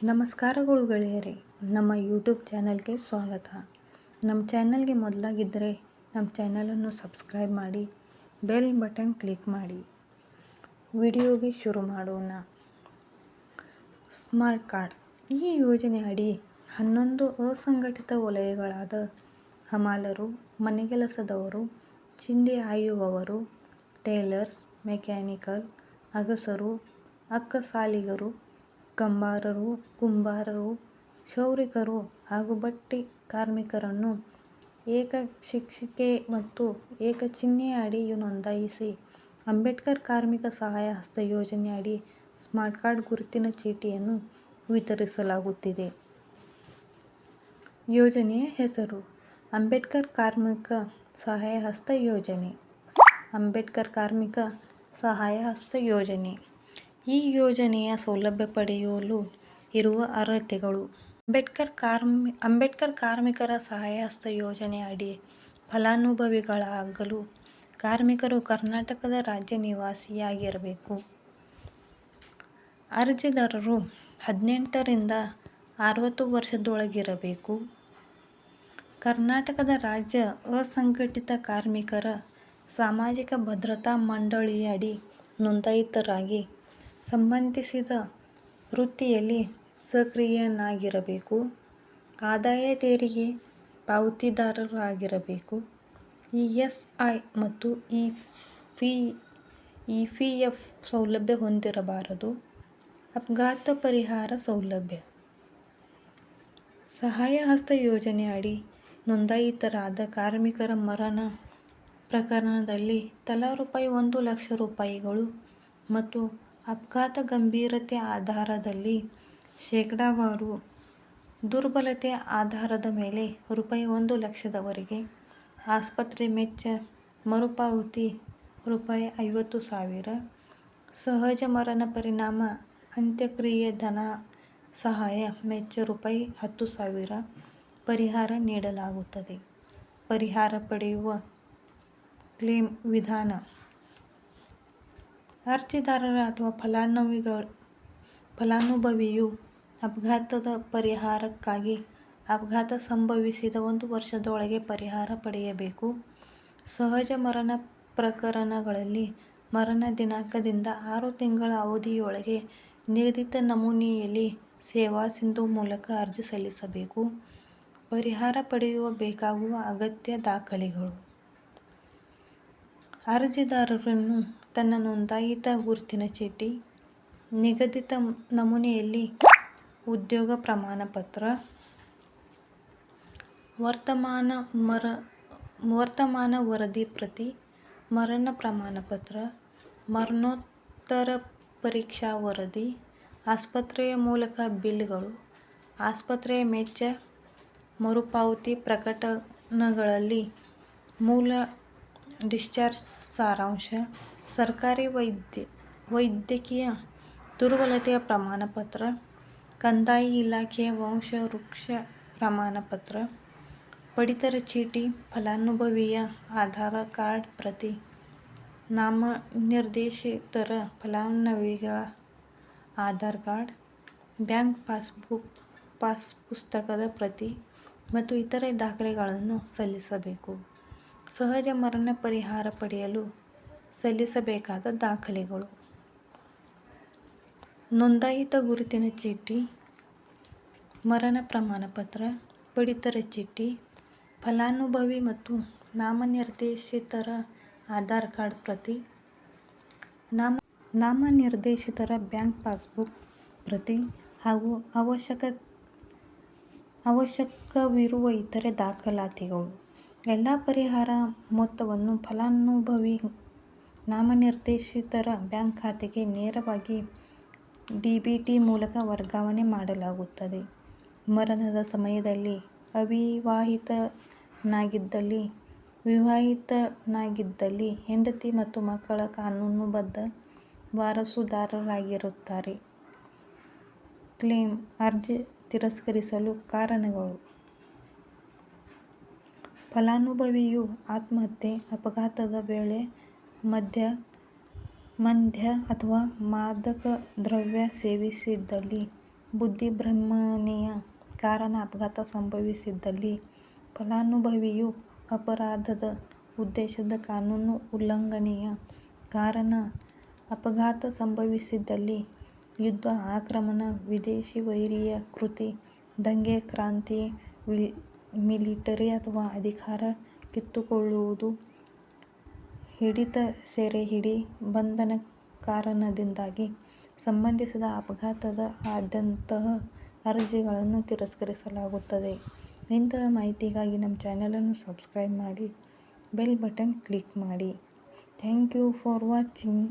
ನಮಸ್ಕಾರಗಳು ಗೆಳೆಯರೇ, ನಮ್ಮ ಯೂಟ್ಯೂಬ್ ಚಾನಲ್ಗೆ ಸ್ವಾಗತ. ನಮ್ಮ ಚಾನಲ್ಗೆ ಮೊದಲಾಗಿದ್ದರೆ ನಮ್ಮ ಚಾನಲನ್ನು ಸಬ್ಸ್ಕ್ರೈಬ್ ಮಾಡಿ, ಬೆಲ್ ಬಟನ್ ಕ್ಲಿಕ್ ಮಾಡಿ. ವಿಡಿಯೋಗೆ ಶುರು ಮಾಡೋಣ. ಸ್ಮಾರ್ಟ್ ಕಾರ್ಡ್ ಈ ಯೋಜನೆ ಅಡಿ 11 ಅಸಂಘಟಿತ ವಲಯಗಳಾದ ಹಮಾಲರು, ಮನೆಗೆಲಸದವರು, ಚಿಂದಿ ಆಯುವವರು, ಟೇಲರ್ಸ್, ಮೆಕ್ಯಾನಿಕಲ್, ಅಗಸರು, ಅಕ್ಕಸಾಲಿಗರು, ಕಂಬಾರರು, ಕುಂಬಾರರು, ಕ್ಷೌರಿಕರು ಹಾಗೂ ಬಟ್ಟಿ ಕಾರ್ಮಿಕರನ್ನು ಏಕ ಶೀರ್ಷಿಕೆ ಮತ್ತು ಏಕ ಚಿಹ್ನೆಯ ಅಡಿ ನೋಂದಾಯಿಸಿ ಅಂಬೇಡ್ಕರ್ ಕಾರ್ಮಿಕ ಸಹಾಯ ಹಸ್ತ ಯೋಜನೆ ಅಡಿ ಸ್ಮಾರ್ಟ್ ಕಾರ್ಡ್ ಗುರುತಿನ ಚೀಟಿಯನ್ನು ವಿತರಿಸಲಾಗುತ್ತಿದೆ. ಯೋಜನೆಯ ಹೆಸರು ಅಂಬೇಡ್ಕರ್ ಕಾರ್ಮಿಕ ಸಹಾಯ ಹಸ್ತ ಯೋಜನೆ. ಅಂಬೇಡ್ಕರ್ ಕಾರ್ಮಿಕ ಸಹಾಯ ಹಸ್ತ ಯೋಜನೆ ಈ ಯೋಜನೆಯ ಸೌಲಭ್ಯ ಪಡೆಯಲು ಇರುವ ಅರ್ಹತೆಗಳು. ಅಂಬೇಡ್ಕರ್ ಕಾರ್ಮಿಕರ ಸಹಾಯ ಹಸ್ತ ಯೋಜನೆ ಅಡಿ ಫಲಾನುಭವಿಗಳಾಗಲು ಕಾರ್ಮಿಕರು ಕರ್ನಾಟಕ ರಾಜ್ಯ ನಿವಾಸಿಯಾಗಿರಬೇಕು. ಅರ್ಜಿದಾರರು 18 ರಿಂದ 60 ವರ್ಷದೊಳಗಿರಬೇಕು. ಕರ್ನಾಟಕ ರಾಜ್ಯ ಅಸಂಘಟಿತ ಕಾರ್ಮಿಕರ ಸಾಮಾಜಿಕ ಭದ್ರತಾ ಮಂಡಳಿಯಡಿ ನೋಂದಾಯಿತರಾಗಿ ಸಂಬಂಧಿಸಿದ ವೃತ್ತಿಯಲ್ಲಿ ಸಕ್ರಿಯನಾಗಿರಬೇಕು. ಆದಾಯ ತೆರಿಗೆ ಪಾವತಿದಾರರಾಗಿರಬೇಕು. ಇಎಸ್ಐ ಮತ್ತು ಇಪಿಎಫ್ ಸೌಲಭ್ಯ ಹೊಂದಿರಬಾರದು. ಅಪಘಾತ ಪರಿಹಾರ ಸೌಲಭ್ಯ. ಸಹಾಯ ಹಸ್ತ ಯೋಜನೆ ಅಡಿ ನೋಂದಾಯಿತರಾದ ಕಾರ್ಮಿಕರ ಮರಣ ಪ್ರಕರಣದಲ್ಲಿ ತಲಾ ₹1,00,000 ಮತ್ತು ಅಪಘಾತ ಗಂಭೀರತೆ ಆಧಾರದಲ್ಲಿ ಶೇಕಡಾವಾರು ದುರ್ಬಲತೆ ಆಧಾರದ ಮೇಲೆ ₹1,00,000ವರೆಗೆ. ಆಸ್ಪತ್ರೆ ವೆಚ್ಚ ಮರುಪಾವತಿ ₹50,000. ಸಹಜ ಮರಣ ಪರಿಣಾಮ ಅಂತ್ಯಕ್ರಿಯೆ ಧನ ಸಹಾಯ ವೆಚ್ಚ ₹10,000 ಪರಿಹಾರ ನೀಡಲಾಗುತ್ತದೆ. ಪರಿಹಾರ ಪಡೆಯುವ ಕ್ಲೇಮ್ ವಿಧಾನ. ಅರ್ಜಿದಾರರ ಅಥವಾ ಫಲಾನುಭವಿಯು ಅಪಘಾತದ ಪರಿಹಾರಕ್ಕಾಗಿ ಅಪಘಾತ ಸಂಭವಿಸಿದ 1 ವರ್ಷದೊಳಗೆ ಪರಿಹಾರ ಪಡೆಯಬೇಕು. ಸಹಜ ಮರಣ ಪ್ರಕರಣಗಳಲ್ಲಿ ಮರಣ ದಿನಾಂಕದಿಂದ 6 ತಿಂಗಳ ಅವಧಿಯೊಳಗೆ ನಿಗದಿತ ನಮೂನೆಯಲ್ಲಿ ಸೇವಾ ಸಿಂಧು ಮೂಲಕ ಅರ್ಜಿ ಸಲ್ಲಿಸಬೇಕು. ಪರಿಹಾರ ಪಡೆಯಲು ಬೇಕಾಗುವ ಅಗತ್ಯ ದಾಖಲೆಗಳು. ಅರ್ಜಿದಾರನು ತನ್ನ ನೋಂದಾಯಿತ ಗುರುತಿನ ಚೀಟಿ, ನಿಗದಿತ ನಮೂನೆಯಲ್ಲಿ ಉದ್ಯೋಗ ಪ್ರಮಾಣಪತ್ರ, ವರ್ತಮಾನ ವರದಿ ಪ್ರತಿ, ಮರಣ ಪ್ರಮಾಣಪತ್ರ, ಮರಣೋತ್ತರ ಪರೀಕ್ಷಾ ವರದಿ, ಆಸ್ಪತ್ರೆಯ ಮೂಲಕ ಬಿಲ್ಗಳು, ಆಸ್ಪತ್ರೆಯ ವೆಚ್ಚ ಮರುಪಾವತಿ ಪ್ರಕರಣಗಳಲ್ಲಿ ಮೂಲ ಡಿಸ್ಚಾರ್ಜ್ ಸಾರಾಂಶ, ಸರ್ಕಾರಿ ವೈದ್ಯಕೀಯ ದುರ್ಬಲತೆಯ ಪ್ರಮಾಣಪತ್ರ, ಕಂದಾಯ ಇಲಾಖೆಯ ವಂಶವೃಕ್ಷ ಪ್ರಮಾಣಪತ್ರ, ಪಡಿತರ ಚೀಟಿ, ಫಲಾನುಭವಿಯ ಆಧಾರ್ ಕಾರ್ಡ್ ಪ್ರತಿ, ನಾಮನಿರ್ದೇಶಿತರ ಫಲಾನುಭವಿಗಳ ಆಧಾರ್ ಕಾರ್ಡ್, ಬ್ಯಾಂಕ್ ಪಾಸ್ ಪುಸ್ತಕದ ಪ್ರತಿ ಮತ್ತು ಇತರೆ ದಾಖಲೆಗಳನ್ನು ಸಲ್ಲಿಸಬೇಕು. ಸಹಜ ಮರಣ ಪರಿಹಾರ ಪಡೆಯಲು ಸಲ್ಲಿಸಬೇಕಾದ ದಾಖಲೆಗಳು. ನೋಂದಾಯಿತ ಗುರುತಿನ ಚೀಟಿ, ಮರಣ ಪ್ರಮಾಣಪತ್ರ, ಪಡಿತರ ಚೀಟಿ, ಫಲಾನುಭವಿ ಮತ್ತು ನಾಮನಿರ್ದೇಶಿತರ ಆಧಾರ್ ಕಾರ್ಡ್ ಪ್ರತಿ, ನಾಮನಿರ್ದೇಶಿತರ ಬ್ಯಾಂಕ್ ಪಾಸ್ಬುಕ್ ಪ್ರತಿ ಹಾಗೂ ಅವಶ್ಯಕವಿರುವ ಇತರೆ ದಾಖಲಾತಿಗಳು. ಎಲ್ಲ ಪರಿಹಾರ ಮೊತ್ತವನ್ನು ಫಲಾನುಭವಿ ನಾಮನಿರ್ದೇಶಿತರ ಬ್ಯಾಂಕ್ ಖಾತೆಗೆ ನೇರವಾಗಿ ಡಿಬಿಟಿ ಮೂಲಕ ವರ್ಗಾವಣೆ ಮಾಡಲಾಗುತ್ತದೆ. ಮರಣದ ಸಮಯದಲ್ಲಿ ಅವಿವಾಹಿತನಾಗಿದ್ದಲ್ಲಿ, ವಿವಾಹಿತನಾಗಿದ್ದಲ್ಲಿ ಹೆಂಡತಿ ಮತ್ತು ಮಕ್ಕಳ ಕಾನೂನುಬದ್ಧ ವಾರಸುದಾರರಾಗಿರುತ್ತಾರೆ. ಕ್ಲೇಮ್ ಅರ್ಜಿ ತಿರಸ್ಕರಿಸಲು ಕಾರಣಗಳು. ಫಲಾನುಭವಿಯು ಆತ್ಮಹತ್ಯೆ, ಅಪಘಾತದ ವೇಳೆ ಮದ್ಯ ಅಥವಾ ಮಾದಕ ದ್ರವ್ಯ ಸೇವಿಸಿದ್ದಲ್ಲಿ, ಬುದ್ಧಿಭ್ರಮಣೆಯ ಕಾರಣ ಅಪಘಾತ ಸಂಭವಿಸಿದಲ್ಲಿ ಫಲಾನುಭವಿಯು ಅಪರಾಧದ ಉದ್ದೇಶದ ಕಾನೂನು ಉಲ್ಲಂಘನೆಯ ಕಾರಣ ಅಪಘಾತ ಸಂಭವಿಸಿದಲ್ಲಿ ಯುದ್ಧ, ಆಕ್ರಮಣ, ವಿದೇಶಿ ವೈರಿಯ ಕೃತಿ, ದಂಗೆ, ಕ್ರಾಂತಿ, ಮಿಲಿಟರಿ ಅಥವಾ ಅಧಿಕಾರ ಕಿತ್ತುಕೊಳ್ಳುವುದು, ಹಿಡಿತ, ಸೆರೆಹಿಡಿ, ಬಂಧನ ಕಾರಣದಿಂದಾಗಿ ಸಂಭವಿಸಿದ ಅಪಘಾತದ ಆದಂತಹ ಅರ್ಜಿಗಳನ್ನು ತಿರಸ್ಕರಿಸಲಾಗುತ್ತದೆ. ಇಂತಹ ಮಾಹಿತಿಗಾಗಿ ನಮ್ಮ ಚಾನಲನ್ನು ಸಬ್ಸ್ಕ್ರೈಬ್ ಮಾಡಿ, ಬೆಲ್ ಬಟನ್ ಕ್ಲಿಕ್ ಮಾಡಿ. Thank you for watching.